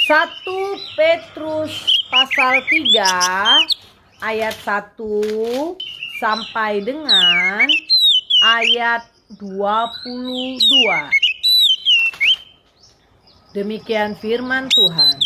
1 Petrus pasal 3 ayat 1 sampai dengan ayat 22. Demikian firman Tuhan.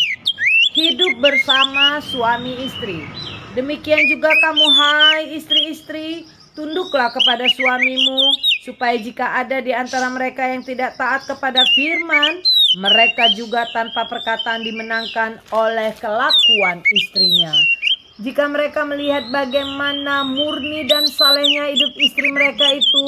Hidup bersama suami istri. Demikian juga kamu hai istri-istri, tunduklah kepada suamimu, supaya jika ada di antara mereka yang tidak taat kepada firman, mereka juga tanpa perkataan dimenangkan oleh kelakuan istrinya. Jika mereka melihat bagaimana murni dan salehnya hidup istri mereka itu,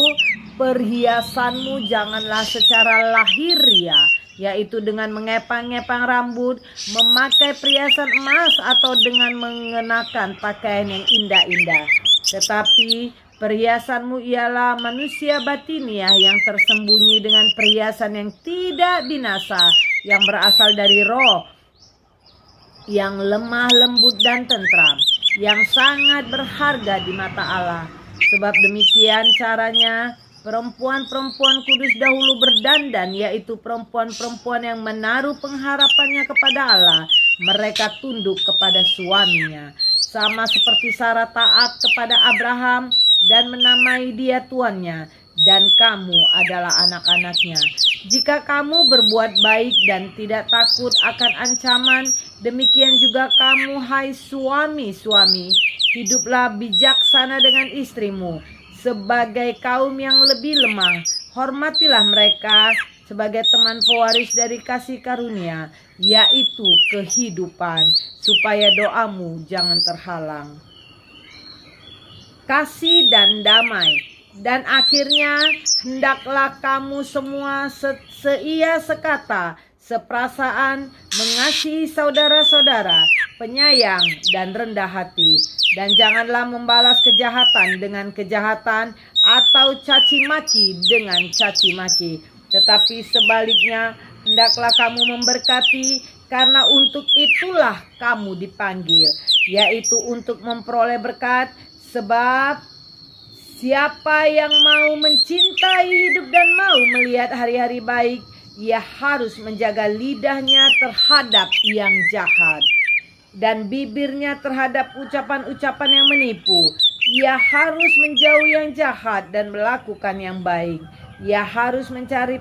perhiasanmu janganlah secara lahiriah, yaitu dengan mengepang-ngepang rambut, memakai perhiasan emas, atau dengan mengenakan pakaian yang indah-indah. Tetapi perhiasanmu ialah manusia batiniah yang tersembunyi dengan perhiasan yang tidak binasa, yang berasal dari roh, yang lemah lembut dan tentram, yang sangat berharga di mata Allah. Sebab demikian caranya perempuan-perempuan kudus dahulu berdandan, yaitu perempuan-perempuan yang menaruh pengharapannya kepada Allah. Mereka tunduk kepada suaminya, sama seperti Sarah taat kepada Abraham dan menamai dia tuannya, dan kamu adalah anak-anaknya. Jika kamu berbuat baik dan tidak takut akan ancaman, demikian juga kamu hai suami-suami, hiduplah bijaksana dengan istrimu sebagai kaum yang lebih lemah. Hormatilah mereka sebagai teman pewaris dari kasih karunia, yaitu kehidupan, supaya doamu jangan terhalang. Kasih dan damai. Dan akhirnya hendaklah kamu semua seia sekata, seperasaan, mengasihi saudara-saudara, penyayang dan rendah hati. Dan janganlah membalas kejahatan dengan kejahatan atau caci maki dengan caci maki. Tetapi sebaliknya, hendaklah kamu memberkati, karena untuk itulah kamu dipanggil, yaitu untuk memperoleh berkat. Sebab siapa yang mau mencintai hidup dan mau melihat hari-hari baik, ia harus menjaga lidahnya terhadap yang jahat dan bibirnya terhadap ucapan-ucapan yang menipu. Ia harus menjauhi yang jahat dan melakukan yang baik. Ia harus mencari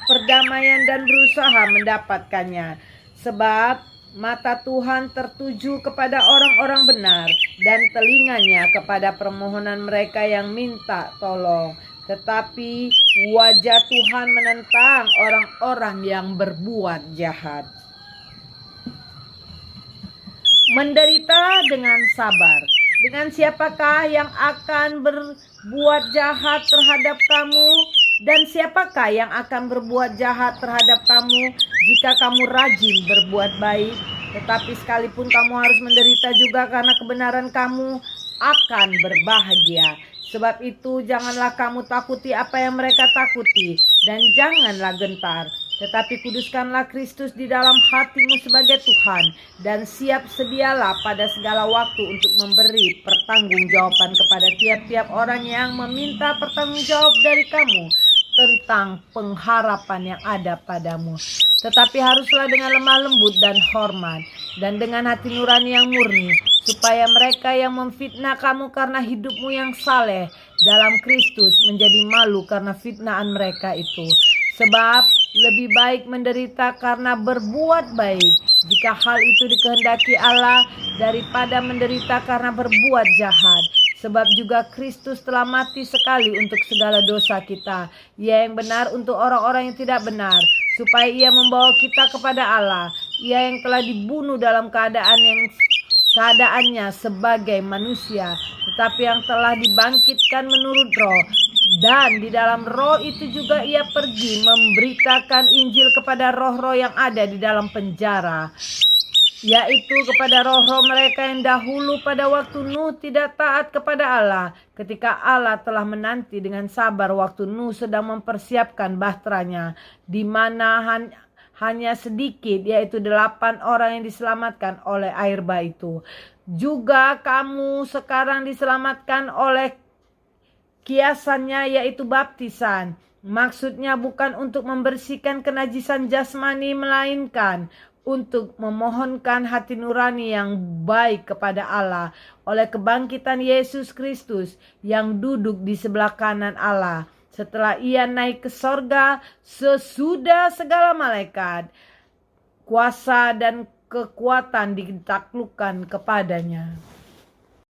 perdamaian dan berusaha mendapatkannya. Sebab mata Tuhan tertuju kepada orang-orang benar, dan telinganya kepada permohonan mereka yang minta tolong. Tetapi wajah Tuhan menentang orang-orang yang berbuat jahat. Menderita dengan sabar. Dengan siapakah yang akan berbuat jahat terhadap kamu? Dan siapakah yang akan berbuat jahat terhadap kamu jika kamu rajin berbuat baik? Tetapi sekalipun kamu harus menderita juga karena kebenaran, kamu akan berbahagia. Sebab itu janganlah kamu takuti apa yang mereka takuti, dan janganlah gentar. Tetapi kuduskanlah Kristus di dalam hatimu sebagai Tuhan, dan siap sedialah pada segala waktu untuk memberi pertanggungjawaban kepada tiap-tiap orang yang meminta pertanggungjawab dari kamu tentang pengharapan yang ada padamu. Tetapi haruslah dengan lemah lembut dan hormat, dan dengan hati nurani yang murni, supaya mereka yang memfitnah kamu karena hidupmu yang saleh dalam Kristus menjadi malu karena fitnaan mereka itu. Sebab lebih baik menderita karena berbuat baik, jika hal itu dikehendaki Allah, daripada menderita karena berbuat jahat. Sebab juga Kristus telah mati sekali untuk segala dosa kita, Ia yang benar untuk orang-orang yang tidak benar, supaya Ia membawa kita kepada Allah. Ia yang telah dibunuh dalam keadaannya sebagai manusia, tetapi yang telah dibangkitkan menurut roh. Dan di dalam roh itu juga Ia pergi memberitakan Injil kepada roh-roh yang ada di dalam penjara, yaitu kepada roh-roh mereka yang dahulu pada waktu Nuh tidak taat kepada Allah, ketika Allah telah menanti dengan sabar waktu Nuh sedang mempersiapkan bahteranya, di mana hanya sedikit, yaitu 8 orang yang diselamatkan oleh air bah itu. Juga kamu sekarang diselamatkan oleh kiasannya, yaitu baptisan. Maksudnya bukan untuk membersihkan kenajisan jasmani, melainkan untuk memohonkan hati nurani yang baik kepada Allah oleh kebangkitan Yesus Kristus yang duduk di sebelah kanan Allah setelah ia naik ke sorga sesudah segala malaikat, kuasa dan kekuatan ditaklukkan kepadanya.